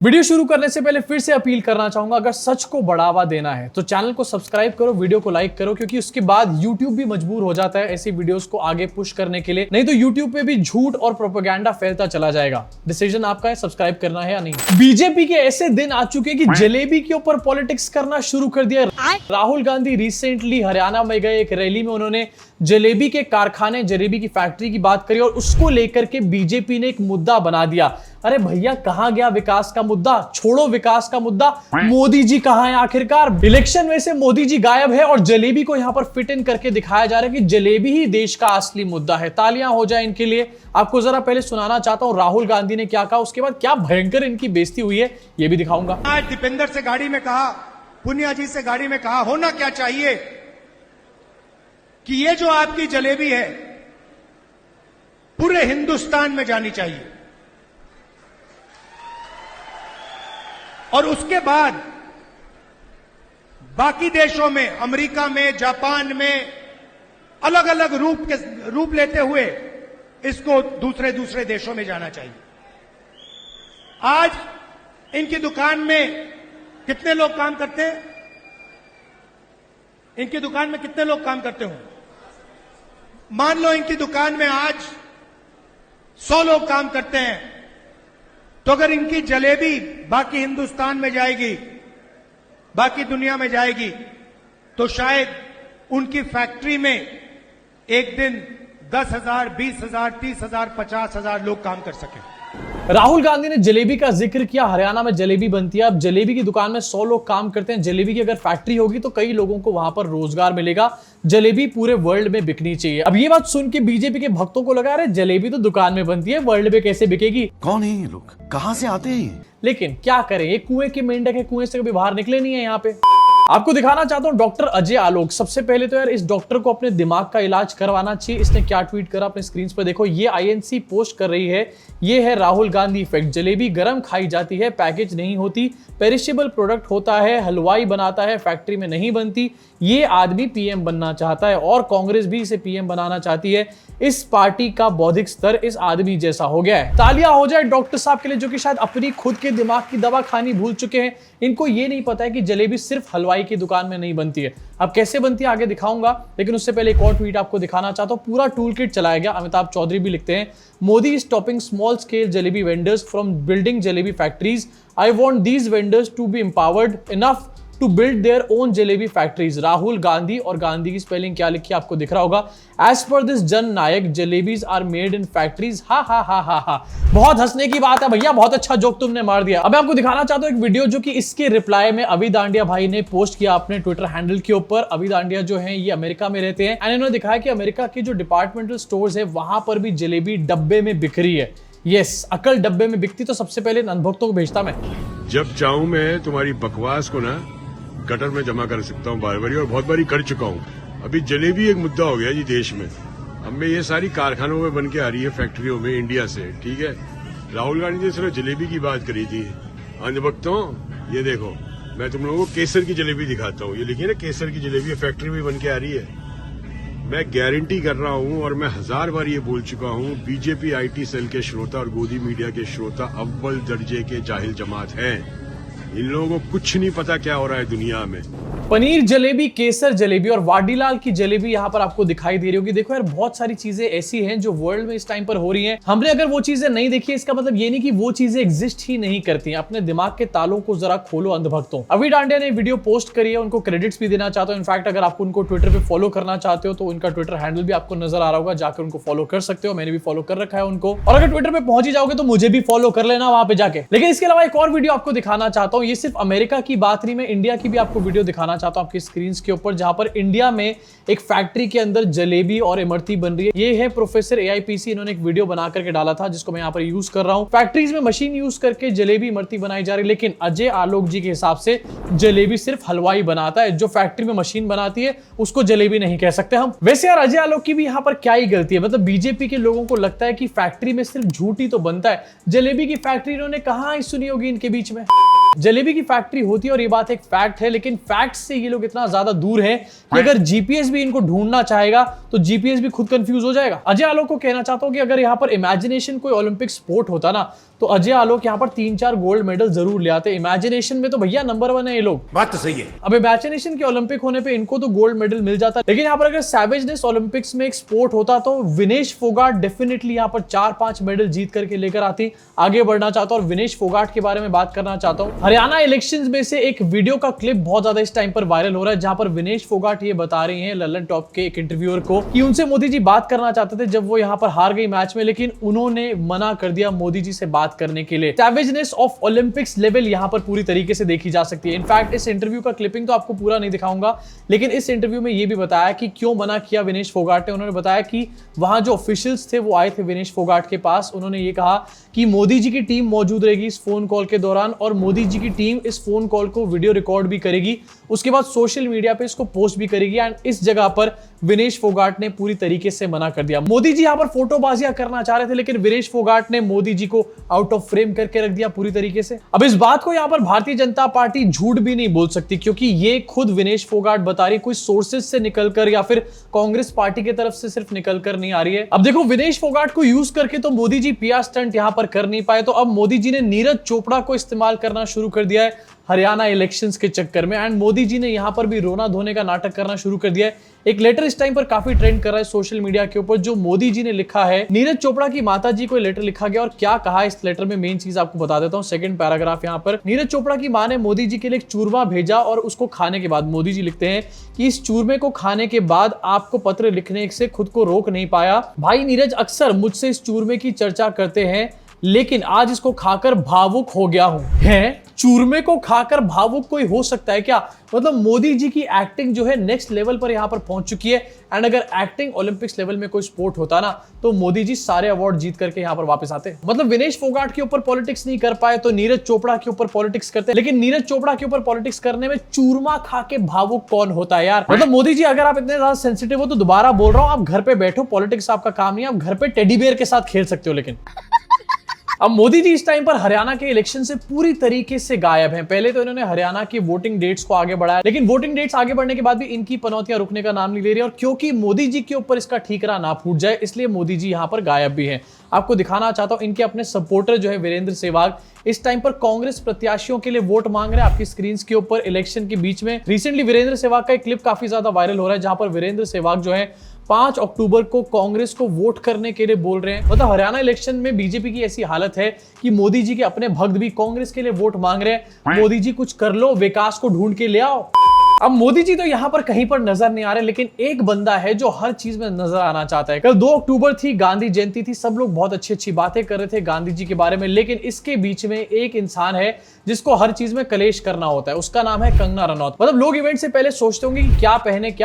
Video शुरू करने से पहले फिर से अपील करना चाहूंगा, अगर सच को बढ़ावा देना है तो चैनल को सब्सक्राइब करो, वीडियो को लाइक करो, क्योंकि उसके बाद YouTube भी मजबूर हो जाता है ऐसी वीडियोस को आगे पुश करने के लिए। नहीं तो YouTube पे भी झूठ और प्रोपेगेंडा फैलता चला जाएगा। डिसीजन आपका है, सब्सक्राइब करना है या नहीं। बीजेपी के ऐसे दिन आ चुके कि जलेबी के ऊपर पॉलिटिक्स करना शुरू कर दिया। राहुल गांधी रिसेंटली हरियाणा में गए, एक रैली में उन्होंने जलेबी के कारखाने, जलेबी की फैक्ट्री की बात करी और उसको लेकर के बीजेपी ने एक मुद्दा बना दिया। अरे भैया, कहां गया विकास का मुद्दा? छोड़ो विकास का मुद्दा, मोदी जी कहां है आखिरकार? इलेक्शन में से मोदी जी गायब है और जलेबी को यहां पर फिट इन करके दिखाया जा रहा है कि जलेबी ही देश का असली मुद्दा है। तालियां हो जाए इनके लिए। आपको जरा पहले सुनाना चाहता हूं राहुल गांधी ने क्या कहा, उसके बाद क्या भयंकर इनकी बेइज्जती हुई है ये भी दिखाऊंगा। आज दीपेंद्र से गाड़ी में कहा, पुनिया जी से गाड़ी में कहा, होना क्या चाहिए कि ये जो आपकी जलेबी है पूरे हिंदुस्तान में जानी चाहिए और उसके बाद बाकी देशों में, अमेरिका में, जापान में अलग अलग रूप लेते हुए इसको दूसरे दूसरे देशों में जाना चाहिए। आज इनकी दुकान में कितने लोग काम करते हैं? इनकी दुकान में कितने लोग काम करते हो? मान लो इनकी दुकान में आज 100 लोग काम करते हैं, तो अगर इनकी जलेबी बाकी हिंदुस्तान में जाएगी, बाकी दुनिया में जाएगी, तो शायद उनकी फैक्ट्री में एक दिन 10,000, 20,000, 30,000, 50,000 लोग काम कर सकें। राहुल गांधी ने जलेबी का जिक्र किया। हरियाणा में जलेबी बनती है। अब जलेबी की दुकान में 100 लोग काम करते हैं। जलेबी की अगर फैक्ट्री होगी तो कई लोगों को वहां पर रोजगार मिलेगा। जलेबी पूरे वर्ल्ड में बिकनी चाहिए। अब ये बात सुन के बीजेपी के भक्तों को लगा, अरे जलेबी तो दुकान में बनती है, वर्ल्ड में कैसे बिकेगी? कौन है ये लोग, कहां से आते हैं? लेकिन क्या करें, ये कुएं के मेंढक है, कुएं से कभी बाहर निकले नहीं है। यहाँ पे आपको दिखाना चाहता हूं डॉक्टर अजय आलोक। सबसे पहले तो यार इस डॉक्टर को अपने दिमाग का इलाज करवाना चाहिए। इसने क्या ट्वीट करा अपने स्क्रीन पर देखो। ये आईएनसी पोस्ट कर रही है, ये है राहुल गांधी इफेक्ट। जलेबी गरम खाई जाती है, पैकेज नहीं होती, पेरिशेबल प्रोडक्ट होता है, हलवाई बनाता है, फैक्ट्री में नहीं बनती। ये आदमी पीएम बनना चाहता है और कांग्रेस भी इसे पीएम बनाना चाहती है। इस पार्टी का बौद्धिक स्तर इस आदमी जैसा हो गया है। तालियां हो जाए डॉक्टर साहब के लिए, जो कि शायद अपनी खुद के दिमाग की दवा खानी भूल चुके हैं। इनको ये नहीं पता है कि जलेबी सिर्फ हलवाई की दुकान में नहीं बनती है। अब कैसे बनती है आगे दिखाऊंगा, लेकिन उससे पहले एक और ट्वीट आपको दिखाना चाहता हूं। पूरा टूल किट चलाया गया। अमिताभ चौधरी भी लिखते हैं, Modi is stopping small scale jalebi vendors from building jalebi factories. I want these vendors to be empowered enough to build their own jalebi factories. Rahul Gandhi, और गांधी की स्पेलिंग क्या लिखी आपको दिख रहा होगा। As per this Jan Nayak jalebis are made in factories. हा हा हा हा हा। बहुत हंसने की बात है भैया, बहुत अच्छा जोक तुमने मार दिया। अब मैं आपको दिखाना चाहता हूं एक वीडियो जो कि इसके रिप्लाई में अभी दांडिया भाई ने पोस्ट किया अपने ट्विटर हैंडल के ऊपर। अभी दांडिया जो है ये अमेरिका में रहते हैं एंड इन्होंने दिखाया कि अमेरिका के जो डिपार्टमेंटल स्टोर्स है वहां पर भी जलेबी डब्बे में बिक रही है। यस, अकल डब्बे में बिकती तो सबसे पहले अनुभक्तों को भेजता मैं। जब चाहूं मैं तुम्हारी बकवास को ना गटर में जमा कर सकता हूँ बार बारी, और बहुत बारी कर चुका हूँ। अभी जलेबी एक मुद्दा हो गया जी देश में। अब मैं ये सारी कारखानों में बन के आ रही है, फैक्ट्रियों में, इंडिया से, ठीक है। राहुल गांधी ने सिर्फ जलेबी की बात करी थी। अंधभक्तों, ये देखो, मैं तुम लोगों को केसर की जलेबी दिखाता हूँ। ये लिखिए ना, केसर की जलेबी, फैक्ट्री भी बन के आ रही है। मैं गारंटी कर रहा हूँ, और मैं 1000 बार ये बोल चुका हूँ, बीजेपी आईटी सेल के श्रोता और गोदी मीडिया के श्रोता अव्वल दर्जे के जाहिल जमात हैं। इन लोगों को कुछ नहीं पता क्या हो रहा है दुनिया में। पनीर जलेबी, केसर जलेबी और वाडीलाल की जलेबी यहाँ पर आपको दिखाई दे रही होगी। देखो यार, बहुत सारी चीजें ऐसी हैं जो वर्ल्ड में इस टाइम पर हो रही हैं। हमने अगर वो चीजें नहीं देखी, इसका मतलब ये नहीं कि वो चीजें एग्जिस्ट ही नहीं करती हैं। अपने दिमाग के तालों को जरा खोलो अंधभक्तों। अभी डांडिया ने वीडियो पोस्ट करी है, उनको क्रेडिट्स भी देना चाहता हूँ। इनफैक्ट अगर आप उनको ट्विटर पे फॉलो करना चाहते हो तो उनका ट्विटर हैंडल भी आपको नजर आ रहा होगा, जाकर उनको फॉलो कर सकते हो। मैंने भी फॉलो कर रखा है उनको, और अगर ट्विटर पे पहुंच ही जाओगे तो मुझे भी फॉलो कर लेना वहां पे जाके। लेकिन इसके अलावा एक और वीडियो आपको दिखाना चाहता हूँ। ये सिर्फ अमेरिका की बात नहीं, मैं इंडिया की भी आपको वीडियो दिखाना चाहता हूँ आपकी स्क्रीन के ऊपर, जहां पर इंडिया में एक फैक्ट्री के अंदर जलेबी और इमरती बन रही है। ये है प्रोफेसर एआईपीसी, इन्होंने एक वीडियो बना करके डाला था जिसको मैं यहां पर यूज कर रहा हूं। फैक्ट्रीज में मशीन यूज करके जलेबी इमरती बनाई जा रही है, लेकिन अजय आलोक जी के हिसाब से जलेबी सिर्फ हलवाई बनाता है। जो फैक्ट्री में मशीन बनाती है उसको जलेबी नहीं कह सकते हम। वैसे यार अजय आलोक की भी यहां पर क्या ही गलती है? मतलब बीजेपी के लोगों को लगता है कि फैक्ट्री में सिर्फ झूठ ही तो बनता है। जलेबी की फैक्ट्री इन्होंने कहां ही सुनी होगी इनके बीच में। जलेबी की फैक्ट्री होती है और ये बात एक फैक्ट है, लेकिन फैक्ट से ये लोग इतना ज्यादा दूर हैं कि अगर जीपीएस भी इनको ढूंढना चाहेगा तो जीपीएस भी खुद कंफ्यूज हो जाएगा। अजय आलोक को कहना चाहता हूं कि अगर यहाँ पर इमेजिनेशन कोई ओलंपिक स्पोर्ट होता ना, तो अजय आलोक यहाँ पर 3-4 गोल्ड मेडल जरूर ले आते। इमेजिनेशन में तो भैया नंबर 1 है ये लोग। बात तो सही है। अब इमेजिनेशन के ओलंपिक होने पे इनको तो गोल्ड मेडल मिल जाता, लेकिन यहाँ पर अगर सैवेजनेस ओलंपिक्स में एक स्पोर्ट होता तो विनेश फोगाट डेफिनेटली यहाँ पर 4-5 मेडल जीत करके लेकर आती। आगे बढ़ना चाहता हूँ और विनेश फोगाट के बारे में बात करना चाहता हूँ। हरियाणा इलेक्शंस में से एक वीडियो का क्लिप बहुत ज्यादा इस टाइम पर वायरल हो रहा है, जहां पर विनेश फोगाट ये बता रही हैं ललन टॉप के एक इंटरव्यूअर को कि उनसे मोदी जी बात करना चाहते थे जब वो यहाँ पर हार गई मैच में, लेकिन उन्होंने मना कर दिया मोदी जी से बात करने के लिए। सैवेजनेस ऑफ ओलंपिक्स लेवल यहाँ पर पूरी तरीके से देखी जा सकती है। इनफैक्ट इस इंटरव्यू का क्लिपिंग तो आपको पूरा नहीं दिखाऊंगा, लेकिन इस इंटरव्यू में ये भी बताया कि क्यों मना किया विनेश फोगाट ने। उन्होंने बताया कि वहां जो ऑफिशियल्स थे वो आए थे विनेश फोगाट के पास। उन्होंने ये कहा कि मोदी जी की टीम मौजूद रहेगी इस फोन कॉल के दौरान और मोदी जी की टीम इस फोन कॉल को वीडियो रिकॉर्ड भी करेगी, उसके बाद सोशल मीडिया पे इसको पोस्ट भी करेगी। एंड इस जगह पर विनेश फोगाट ने पूरी तरीके से मना कर दिया। मोदी जी यहां पर फोटोबाजियां करना चाह रहे थे, लेकिन विनेश फोगाट ने मोदी जी को आउट ऑफ फ्रेम करके रख दिया पूरी तरीके से। अब इस बात को यहां पर भारतीय जनता पार्टी झूठ भी नहीं बोल सकती, क्योंकि ये खुद विनेश फोगाट बता रही, कोई सोर्सेज से निकलकर या फिर कांग्रेस पार्टी की तरफ से सिर्फ निकलकर नहीं आ रही है। अब देखो, विनेश फोगाट को यूज करके तो मोदी जी पीआर स्टंट यहां पर कर नहीं पाए, तो अब मोदी जी ने नीरज चोपड़ा को इस्तेमाल करना शुरू कर दिया है हरियाणा इलेक्शंस के चक्कर में। एंड मोदी जी ने यहां पर भी रोना धोने का नाटक करना शुरू कर दिया है। एक लेटर इस टाइम पर काफी ट्रेंड कर रहा है सोशल मीडिया के ऊपर, जो मोदी जी ने लिखा है। नीरज चोपड़ा की माता जी को लेटर लिखा गया और क्या कहा इस लेटर में, मेन चीज आपको बता देता हूं। सेकंड पैराग्राफ यहां पर, नीरज चोपड़ा की मां ने मोदी जी के लिए एक चूरमा भेजा और उसको खाने के बाद मोदी जी लिखते हैं कि इस चूरमे को खाने के बाद आपको पत्र लिखने से खुद को रोक नहीं पाया। भाई नीरज अक्सर मुझसे इस चूरमे की चर्चा करते हैं, लेकिन आज इसको खाकर भावुक हो गया हूं। है चूरमे को खाकर भावुक कोई हो सकता है क्या? मतलब मोदी जी की एक्टिंग जो है नेक्स्ट लेवल पर यहां पर पहुंच चुकी है। एंड अगर एक्टिंग ओलंपिक्स लेवल में कोई स्पोर्ट होता ना, तो मोदी जी सारे अवार्ड जीत करके यहां पर वापस आते। मतलब विनेश फोगाट के ऊपर पॉलिटिक्स नहीं कर पाए तो नीरज चोपड़ा के ऊपर पॉलिटिक्स करते, लेकिन नीरज चोपड़ा के ऊपर पॉलिटिक्स करने में चूरमा खा के भावुक कौन होता है यार? मतलब मोदी जी, अगर आप इतने ज्यादा सेंसिटिव हो तो दोबारा बोल रहा हूं, आप घर पे बैठो, पॉलिटिक्स आपका काम नहीं है, आप घर पे टेडी बेयर के साथ खेल सकते हो। लेकिन अब मोदी जी इस टाइम पर हरियाणा के इलेक्शन से पूरी तरीके से गायब हैं। पहले तो इन्होंने हरियाणा की वोटिंग डेट्स को आगे बढ़ाया, लेकिन वोटिंग डेट्स आगे बढ़ने के बाद भी इनकी पनौतियां रुकने का नाम नहीं ले रही। और क्योंकि मोदी जी के ऊपर इसका ठीकरा ना फूट जाए, इसलिए मोदी जी यहां पर गायब भी हैं। आपको दिखाना चाहता हूं, इनके अपने सपोर्टर जो है वीरेंद्र सहवाग इस टाइम पर कांग्रेस प्रत्याशियों के लिए वोट मांग रहे हैं। आपकी स्क्रीन के ऊपर इलेक्शन के बीच में रिसेंटली वीरेंद्र सहवाग का एक क्लिप काफी ज्यादा वायरल हो रहा है, जहां पर वीरेंद्र सहवाग जो है 5 अक्टूबर को कांग्रेस को वोट करने के लिए बोल रहे हैं। मतलब हरियाणा इलेक्शन में बीजेपी की ऐसी हालत है कि मोदी जी के अपने भक्त भी कांग्रेस के लिए वोट मांग रहे हैं। मोदी जी कुछ कर लो, विकास को ढूंढ के ले आओ। अब मोदी जी तो यहां पर कहीं पर नजर नहीं आ रहे, लेकिन एक बंदा है जो हर चीज में नजर आना चाहता है। कल 2 अक्टूबर थी, गांधी जयंती थी, सब लोग बहुत अच्छी अच्छी बातें कर रहे थे गांधी जी के बारे में, लेकिन इसके बीच में एक इंसान है जिसको हर चीज में कलेश करना होता है। उसका नाम है कंगना रनौत। मतलब लोग इवेंट से पहले सोचते होंगे कि क्या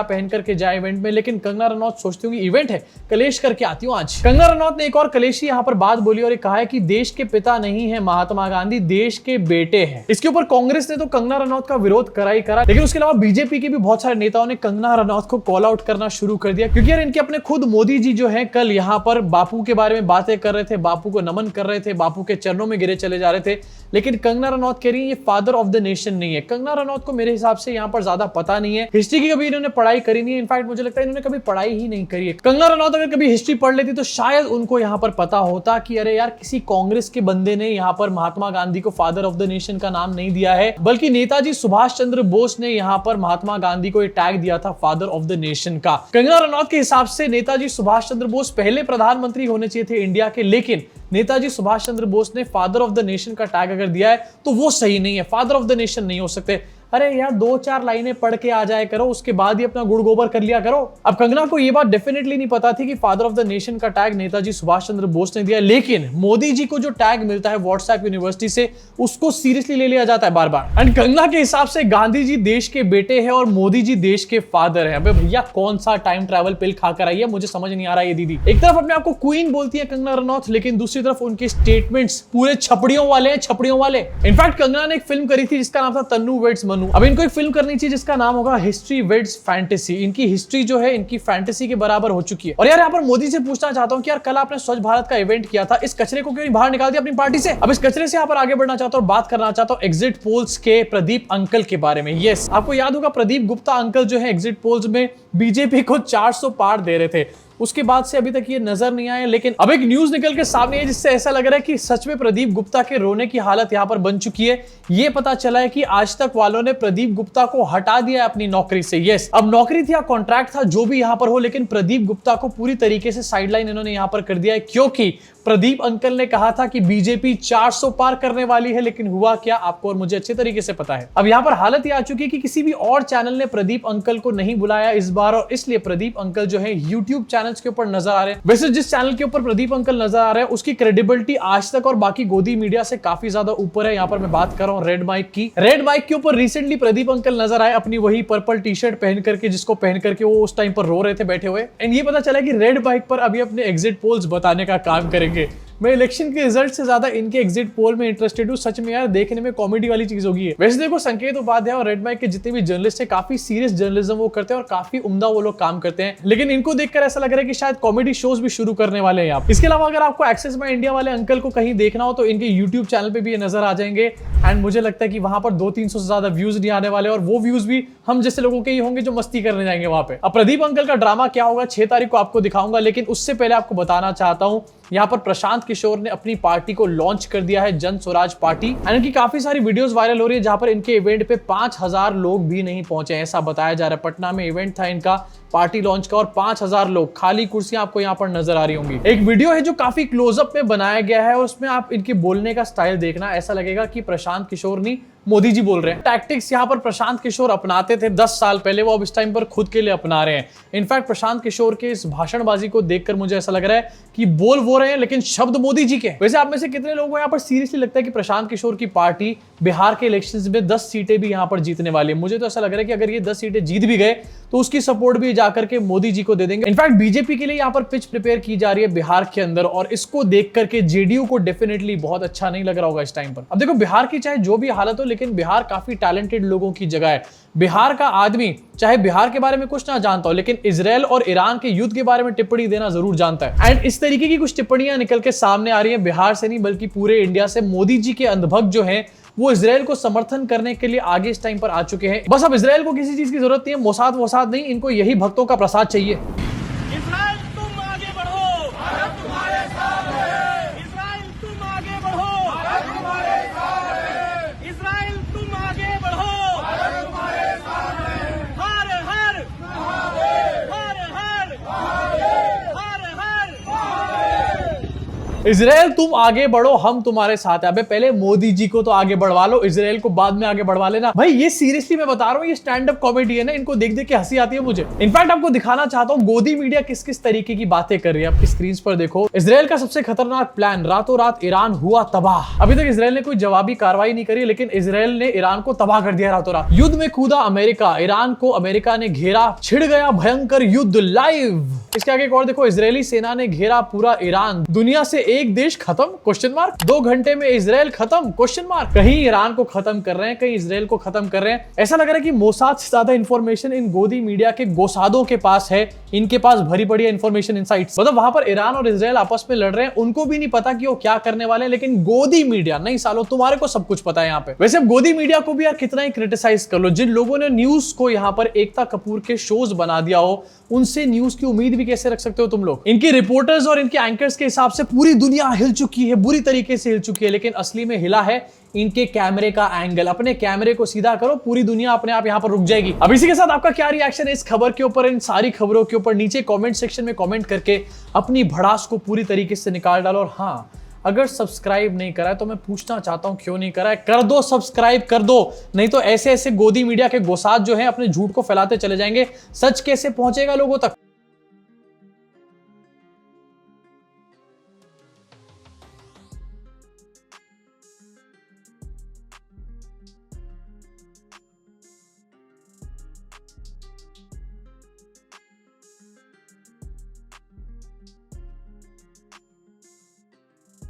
पहन करके जाए इवेंट में, लेकिन कंगना रनौत सोचती होंगी इवेंट है, कलेश करके आती हूं आज। कंगना रनौत ने एक और कलेशी यहां पर बात बोली और कहा है कि देश के पिता नहीं है महात्मा गांधी, देश के बेटे हैं। इसके ऊपर कांग्रेस ने तो कंगना रनौत का विरोध करा ही करा, लेकिन उसके अलावा बीजेपी के भी बहुत सारे नेताओं ने कंगना रनौत को कॉल आउट करना शुरू कर दिया, क्योंकि यार इनके अपने खुद मोदी जी जो है कल यहां पर बापू के बारे में बातें कर रहे थे, बापू को नमन कर रहे थे, बापू के चरणों में गिरे चले जा रहे थे, लेकिन कंगना रनौत कह रही है ये फादर ऑफ द नेशन नहीं है। कंगना रनौत को मेरे हिसाब से यहां पर ज्यादा पता नहीं है, हिस्ट्री की कभी इन्होंने पढ़ाई करी नहीं है। इनफैक्ट मुझे लगता है इन्होंने कभी पढ़ाई ही नहीं करी है। कंगना रनौत अगर कभी हिस्ट्री पढ़ लेती तो शायद उनको यहां पर पता होता कि अरे यार, किसी कांग्रेस के बंदे ने यहां पर महात्मा गांधी को फादर ऑफ द नेशन का नाम नहीं दिया है, बल्कि नेताजी सुभाष चंद्र बोस ने यहां पर महात्मा गांधी को टैग दिया था फादर ऑफ द नेशन का। कंगना रनौत के हिसाब से नेताजी सुभाष चंद्र बोस पहले प्रधानमंत्री होने चाहिए थे इंडिया के, लेकिन नेताजी सुभाष चंद्र बोस ने फादर ऑफ द नेशन का टैग अगर दिया है तो वो सही नहीं है, फादर ऑफ द नेशन नहीं हो सकते। अरे यार 2-4 लाइनें पढ़ के आ जाए करो, उसके बाद ही अपना गुड़ गोबर कर लिया करो। अब कंगना को यह बात डेफिनेटली नहीं पता थी कि फादर ऑफ द नेशन का टैग नेताजी सुभाष चंद्र बोस ने दिया, लेकिन मोदी जी को जो टैग मिलता है व्हाट्सएप यूनिवर्सिटी से, उसको सीरियसली ले लिया जाता है बार बार। एंड कंगना के हिसाब से गांधी जी देश के बेटे हैं और मोदी जी देश के फादर हैं। अबे भैया, कौन सा टाइम ट्रैवल पिल खाकर आई है, मुझे समझ नहीं आ रहा है ये दीदी। एक तरफ अपने आपको क्वीन बोलती है कंगना रनौत, लेकिन दूसरी तरफ उनके स्टेटमेंट्स पूरे छपड़ियों वाले हैं, छपड़ियों वाले। इनफैक्ट कंगना ने एक फिल्म करी थी जिसका नाम था तन्नू वेड्स मन्नू। अब इनको एक फिल्म करनी चाहिए जिसका नाम होगा हिस्ट्री वेड्स फैंटेसी। इनकी हिस्ट्री जो है इनकी फैंटेसी के बराबर हो चुकी है। और यार यहाँ पर मोदी से पूछना चाहता हूं कि यार कल आपने स्वच्छ भारत का इवेंट किया था, इस कचरे को क्यों नहीं बाहर निकाल दिया अपनी पार्टी से? अब इस कचरे से यहाँ पर आगे बढ़ना चाहता हूं, बात करना चाहता हूं एग्जिट पोल्स के प्रदीप अंकल के बारे में। यस, आपको याद होगा प्रदीप गुप्ता अंकल जो है एग्जिट पोल्स में बीजेपी को 400 पार दे रहे थे। उसके बाद से अभी तक ये नजर नहीं आया। लेकिन अब एक न्यूज निकल के सामने है जिससे ऐसा लग रहा है कि सच में प्रदीप गुप्ता के रोने की हालत यहां पर बन चुकी है। ये पता चला है कि आज तक वालों ने प्रदीप गुप्ता को हटा दिया अपनी नौकरी से। यस, अब नौकरी थी या कॉन्ट्रैक्ट था, जो भी यहां पर हो, लेकिन प्रदीप गुप्ता को पूरी तरीके से साइडलाइन इन्होंने यहां पर कर दिया है, क्योंकि प्रदीप अंकल ने कहा था कि बीजेपी 400 पार करने वाली है, लेकिन हुआ क्या आपको और मुझे अच्छे तरीके से पता है। अब यहां पर हालत ये आ चुकी है कि किसी भी और चैनल ने प्रदीप अंकल को नहीं बुलाया इस बार, और इसलिए प्रदीप अंकल जो है YouTube चैनल्स के ऊपर नजर आ रहे हैं। वैसे जिस चैनल के ऊपर प्रदीप अंकल नजर आ रहे हैं उसकी क्रेडिबिलिटी आज तक और बाकी गोदी मीडिया से काफी ज्यादा ऊपर है। यहां पर मैं बात कर रहा हूं रेड माइक की। रेड माइक के ऊपर रिसेंटली प्रदीप अंकल नजर आए अपनी वही पर्पल टी शर्ट पहन करके, जिसको पहन करके वो उस टाइम पर रो रहे थे बैठे हुए। एंड ये पता चला कि रेड माइक पर अभी अपने एग्जिट पोल्स बताने का काम करेंगे। मैं इलेक्शन के रिजल्ट से ज्यादा इनके एग्जिट पोल में इंटरेस्टेड हूँ। सच में यार देखने में कॉमेडी वाली चीज होगी है। वैसे देखो, संकेत उपाध्याय और रेड माइक के जितने भी जर्नलिस्ट हैं काफी सीरियस जर्नलिज्म वो करते हैं और काफी उम्दा वो लोग काम करते हैं, लेकिन इनको देखकर ऐसा लग रहा है कि शायद कॉमेडी शोज भी शुरू करने वाले हैं आप। इसके अलावा अगर आपको एक्सेस माय इंडिया वाले अंकल को कहीं देखना हो तो इनके यूट्यूब चैनल पे भी ये नजर आ जाएंगे। एंड मुझे लगता है कि वहां पर 200-300 से ज्यादा व्यूज नहीं आने वाले, और वो व्यूज भी हम जैसे लोगों के ही होंगे जो मस्ती करने जाएंगे वहां पे। अब प्रदीप अंकल का ड्रामा क्या होगा 6 तारीख को आपको दिखाऊंगा, लेकिन उससे पहले आपको बताना चाहता हूं यहाँ पर प्रशांत किशोर ने अपनी पार्टी को लॉन्च कर दिया है, जन स्वराज पार्टी। इनकी काफी सारी वीडियोस वायरल हो रही है जहां पर इनके इवेंट पे 5000 लोग भी नहीं पहुंचे, ऐसा बताया जा रहा है। पटना में इवेंट था इनका पार्टी लॉन्च का और 5000 लोग, खाली कुर्सियां आपको यहाँ पर नजर आ रही होंगी। एक वीडियो है जो काफी क्लोजअप में बनाया गया है, उसमें आप इनके बोलने का स्टाइल देखना, ऐसा लगेगा कि प्रशांत किशोर नहीं मोदी जी बोल रहे हैं। टैक्टिक्स यहाँ पर प्रशांत किशोर अपनाते थे 10 साल पहले, वो अब इस टाइम पर खुद के लिए अपना रहे हैं। इनफैक्ट प्रशांत किशोर के इस भाषणबाजी को देखकर मुझे ऐसा लग रहा है कि बोल वो रहे हैं लेकिन शब्द मोदी जी के। वैसे आप में से कितने लोगों को यहाँ पर सीरियसली लगता है कि प्रशांत किशोर की पार्टी बिहार के इलेक्शंस में 10 सीटें भी यहाँ पर जीतने वाली है? मुझे तो ऐसा लग रहा है कि अगर ये 10 सीटें जीत भी गए तो उसकी सपोर्ट भी जाकर के मोदी जी को दे देंगे। इनफैक्ट बीजेपी के लिए यहाँ पर पिच प्रिपेयर की जा रही है बिहार के अंदर, और इसको देख करके जेडीयू को डेफिनेटली बहुत अच्छा नहीं लग रहा होगा इस टाइम पर। अब देखो, बिहार की चाहे जो भी हालत हो, लेकिन बिहार काफी टैलेंटेड लोगों की जगह है। बिहार का आदमी चाहे बिहार के बारे में कुछ ना जानता हो, लेकिन इजराइल और ईरान के युद्ध के बारे में टिप्पणी देना जरूर जानता है। एंड इस तरीके की कुछ टिप्पणियां निकल के सामने आ रही हैं बिहार से नहीं बल्कि पूरे इंडिया से। मोदी जी के अंधभक्त जो हैं वो इजराइल को समर्थन करने के लिए आगे इस टाइम पर आ चुके हैं। बस अब इजराइल को किसी चीज की जरूरत नहीं है, मोसाद वोसाद नहीं, इनको यही भक्तों का प्रसाद चाहिए। इजराइल तुम आगे बढ़ो, भारत तुम्हारे साथ है। इजराइल तुम आगे बढ़ो, भारत तुम्हारे साथ है। इजराइल तुम आगे बढ़ो, भारत तुम्हारे साथ है। हर हर महादेव, हर हर महादेव, हर हर महादेव। इजराइल तुम आगे बढ़ो, हम तुम्हारे साथ है। अबे पहले मोदी जी को तो आगे बढ़वा लो, इजराइल को बाद में आगे बढ़वा लेना। भाई ये सीरियसली मैं बता रहा हूँ, ये स्टैंड अप कॉमेडी है ना, इनको देख देख के हंसी आती है मुझे। इनफैक्ट आपको दिखाना चाहता हूँ गोदी मीडिया किस किस तरीके की बातें कर रही है। आपकी स्क्रीन पर देखो, इजराइल का सबसे खतरनाक प्लान, रातों रात ईरान हुआ तबाह। अभी तक इजराइल ने कोई जवाबी कार्रवाई नहीं करी, लेकिन इजराइल ने ईरान को तबाह कर दिया रातों रात। युद्ध में कूदा अमेरिका, ईरान को अमेरिका ने घेरा, छिड़ गया भयंकर युद्ध लाइव। इसके आगे एक और देखो, इजरायली सेना ने घेरा पूरा ईरान, दुनिया से एक देश खत्म क्वेश्चन मार्क, 2 घंटे में इजराइल खत्म क्वेश्चन मार्क। कहीं ईरान को खत्म कर रहे हैं, कहीं इजराइल को खत्म कर रहे हैं। ऐसा लग रहा है कि मोसाद से ज्यादा इंफॉर्मेशन इन गोदी मीडिया के गोसादों के पास है, इनके पास भरी पड़ी इंफॉर्मेशन इनसाइट्स। मतलब वहां पर ईरान और इजराइल आपस में लड़ रहे हैं, उनको भी नहीं पता कि वो क्या करने वाले हैं, लेकिन गोदी मीडिया नहीं सालो, तुम्हारे को सब कुछ पता है यहाँ पे। वैसे अब गोदी मीडिया को भी यार कितना ही क्रिटिसाइज कर लो, जिन लोगों ने न्यूज को यहाँ पर एकता कपूर के शोज बना दिया हो, उनसे न्यूज की उम्मीद भी कैसे रख सकते हो तुम लोग? इनके रिपोर्टर्स और इनके एंकर्स के हिसाब से पूरी दुनिया हिल चुकी है, बुरी तरीके से हिल चुकी है, लेकिन असली में हिला है इनके कैमरे का एंगल। अपने कैमरे को सीधा करो, पूरी दुनिया अपने आप यहां पर रुक जाएगी। अब इसी के साथ आपका क्या रिएक्शन है इस खबर के ऊपर, इन सारी खबरों के ऊपर? नीचे कमेंट सेक्शन में कमेंट करके अपनी भड़ास को पूरी तरीके से निकाल डालो। और हाँ, अगर सब्सक्राइब नहीं करा है तो मैं पूछना चाहता हूं क्यों नहीं करा है? कर दो, सब्सक्राइब कर दो, नहीं तो ऐसे ऐसे गोदी मीडिया के गोसाद जो हैं अपने झूठ को फैलाते चले जाएंगे। सच कैसे पहुंचेगा लोगों तक?